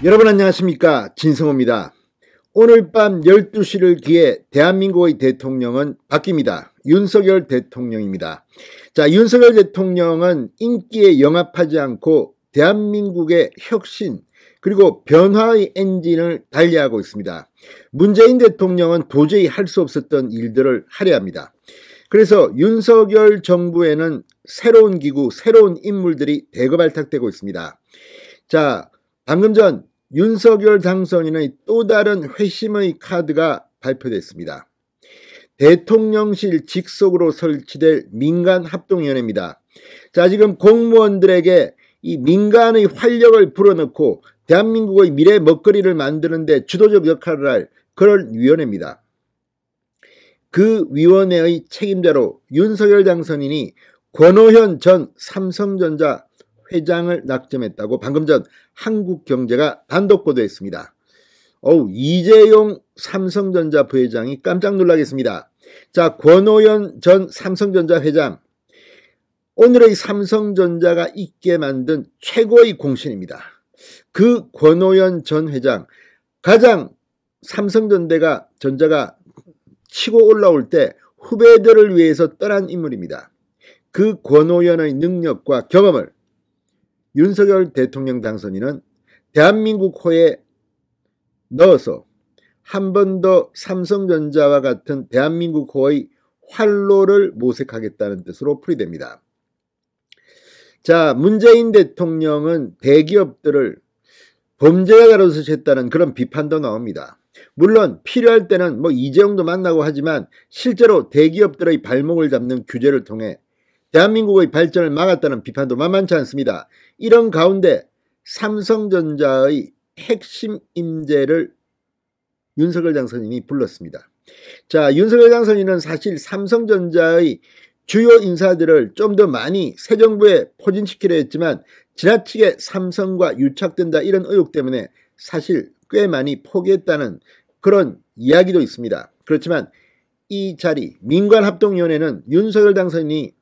여러분 안녕하십니까, 진성호입니다. 오늘 밤 12시를 기해 대한민국의 대통령은 바뀝니다. 윤석열 대통령입니다. 자, 윤석열 대통령은 인기에 영합하지 않고 대한민국의 혁신 그리고 변화의 엔진을 달리하고 있습니다. 문재인 대통령은 도저히 할 수 없었던 일들을 하려 합니다. 그래서 윤석열 정부에는 새로운 기구, 새로운 인물들이 대거발탁되고 있습니다. 자, 방금 전 윤석열 당선인의 또 다른 회심의 카드가 발표됐습니다. 대통령실 직속으로 설치될 민간합동위원회입니다. 자, 지금 공무원들에게 이 민간의 활력을 불어넣고 대한민국의 미래 먹거리를 만드는 데 주도적 역할을 할 그런 위원회입니다. 그 위원회의 책임자로 윤석열 당선인이 권오현 전 삼성전자 회장을 낙점했다고 방금 전 한국경제가 단독 보도했습니다. 이재용 삼성전자 부회장이 깜짝 놀라겠습니다. 자, 권오현 전 삼성전자 회장, 오늘의 삼성전자가 있게 만든 최고의 공신입니다. 그 권오현 전 회장, 가장 삼성전자가 치고 올라올 때 후배들을 위해서 떠난 인물입니다. 그 권오현의 능력과 경험을 윤석열 대통령 당선인은 대한민국 호에 넣어서 한 번 더 삼성전자와 같은 대한민국 호의 활로를 모색하겠다는 뜻으로 풀이됩니다. 자, 문재인 대통령은 대기업들을 범죄자 다뤄서 했다는 그런 비판도 나옵니다. 물론 필요할 때는 이재용도 만나고 하지만 실제로 대기업들의 발목을 잡는 규제를 통해 대한민국의 발전을 막았다는 비판도 만만치 않습니다. 이런 가운데 삼성전자의 핵심 인재를 윤석열 당선인이 불렀습니다. 자, 윤석열 당선인은 사실 삼성전자의 주요 인사들을 좀 더 많이 새 정부에 포진시키려 했지만 지나치게 삼성과 유착된다 이런 의혹 때문에 사실 꽤 많이 포기했다는 그런 이야기도 있습니다. 그렇지만 이 자리 민관합동위원회는 윤석열 당선인이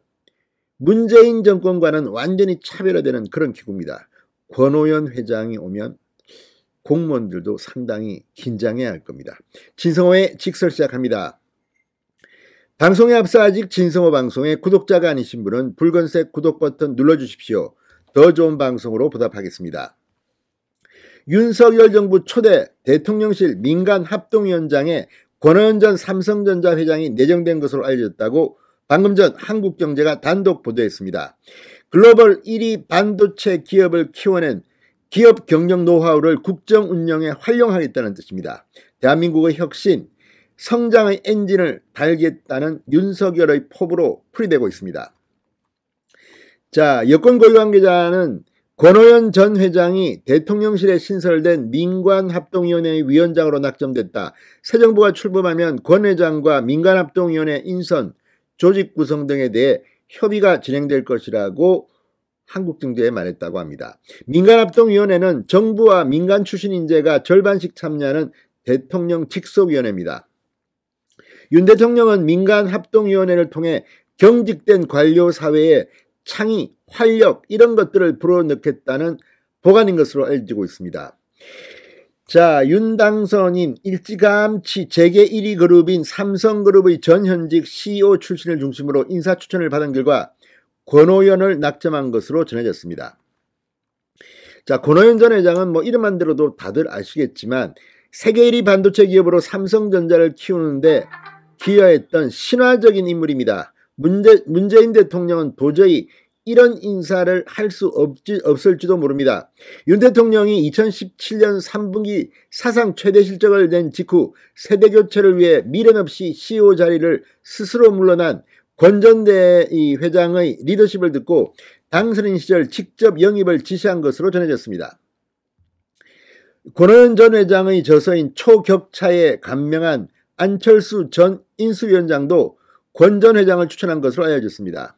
문재인 정권과는 완전히 차별화되는 그런 기구입니다. 권오현 회장이 오면 공무원들도 상당히 긴장해야 할 겁니다. 진성호의 직설 시작합니다. 방송에 앞서 아직 진성호 방송의 구독자가 아니신 분은 붉은색 구독 버튼 눌러주십시오. 더 좋은 방송으로 보답하겠습니다. 윤석열 정부 초대 대통령실 민간합동위원장에 권오현 전 삼성전자 회장이 내정된 것으로 알려졌다고 방금 전 한국경제가 단독 보도했습니다. 글로벌 1위 반도체 기업을 키워낸 기업 경영 노하우를 국정 운영에 활용하겠다는 뜻입니다. 대한민국의 혁신, 성장의 엔진을 달겠다는 윤석열의 포부로 풀이되고 있습니다. 자, 여권 고유 관계자는 권오현 전 회장이 대통령실에 신설된 민관합동위원회의 위원장으로 낙점됐다. 새 정부가 출범하면 권 회장과 민관합동위원회 인선, 조직 구성 등에 대해 협의가 진행될 것이라고 한국경제에 말했다고 합니다. 민간합동위원회는 정부와 민간 출신 인재가 절반씩 참여하는 대통령 직속위원회입니다. 윤 대통령은 민간합동위원회를 통해 경직된 관료 사회에 창의, 활력 이런 것들을 불어넣겠다는 보관인 것으로 알려지고 있습니다. 자, 윤 당선인 일찌감치 재계 1위 그룹인 삼성그룹의 전현직 CEO 출신을 중심으로 인사 추천을 받은 결과 권오현을 낙점한 것으로 전해졌습니다. 자, 권오현 전 회장은 이름만 들어도 다들 아시겠지만 세계 1위 반도체 기업으로 삼성전자를 키우는데 기여했던 신화적인 인물입니다. 문재인 대통령은 도저히 이런 인사를 할 수 없을지도 모릅니다. 윤 대통령이 2017년 3분기 사상 최대 실적을 낸 직후 세대교체를 위해 미련 없이 CEO 자리를 스스로 물러난 권 전 회장의 리더십을 듣고 당선인 시절 직접 영입을 지시한 것으로 전해졌습니다. 권오현 전 회장의 저서인 초격차에 감명한 안철수 전 인수위원장도 권 전 회장을 추천한 것으로 알려졌습니다.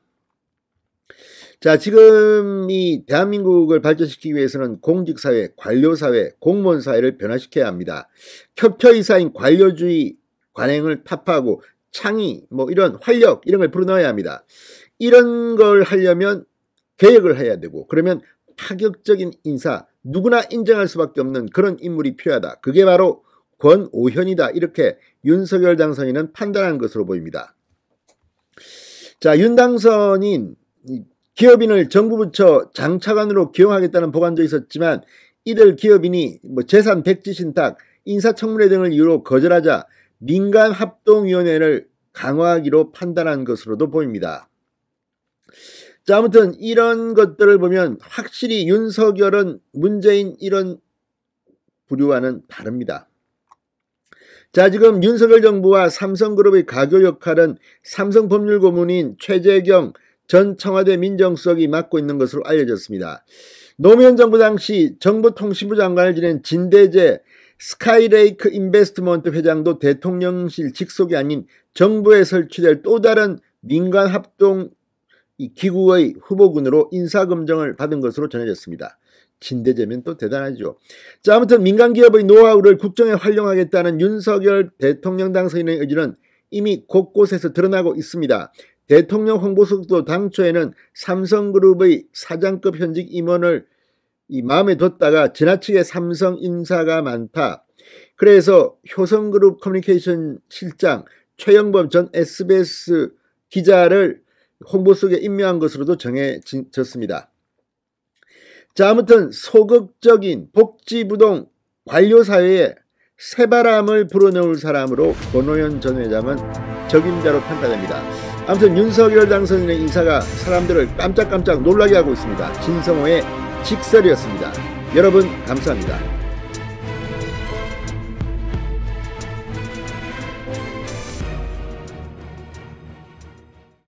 자, 지금 이 대한민국을 발전시키기 위해서는 공직사회, 관료사회, 공무원사회를 변화시켜야 합니다. 켜켜이사인 관료주의 관행을 타파하고 창의, 이런 활력 이런 걸 불어넣어야 합니다. 이런 걸 하려면 개혁을 해야 되고 그러면 파격적인 인사, 누구나 인정할 수밖에 없는 그런 인물이 필요하다. 그게 바로 권오현이다. 이렇게 윤석열 당선인은 판단한 것으로 보입니다. 자, 윤 당선인 기업인을 정부 부처 장차관으로 기용하겠다는 보관도 있었지만 이들 기업인이 재산 백지 신탁, 인사청문회 등을 이유로 거절하자 민간합동위원회를 강화하기로 판단한 것으로도 보입니다. 자, 아무튼 이런 것들을 보면 확실히 윤석열은 문재인 이런 부류와는 다릅니다. 자, 지금 윤석열 정부와 삼성그룹의 가교 역할은 삼성법률고문인 최재경 전 청와대 민정수석이 맡고 있는 것으로 알려졌습니다. 노무현 정부 당시 정보통신부 장관을 지낸 진대재 스카이레이크 인베스트먼트 회장도 대통령실 직속이 아닌 정부에 설치될 또 다른 민간합동 기구의 후보군으로 인사검증을 받은 것으로 전해졌습니다. 진대재면 또 대단하죠. 자, 아무튼 민간기업의 노하우를 국정에 활용하겠다는 윤석열 대통령 당선인의 의지는 이미 곳곳에서 드러나고 있습니다. 대통령 홍보수석도 당초에는 삼성그룹의 사장급 현직 임원을 마음에 뒀다가 지나치게 삼성 인사가 많다. 그래서 효성그룹 커뮤니케이션 실장 최영범 전 SBS 기자를 홍보수석에 임명한 것으로도 정해졌습니다. 자, 아무튼 소극적인 복지부동 관료사회에 새바람을 불어넣을 사람으로 권오현 전 회장은 적임자로 평가됩니다. 아무튼 윤석열 당선인의 인사가 사람들을 깜짝깜짝 놀라게 하고 있습니다. 진성호의 직설이었습니다. 여러분 감사합니다.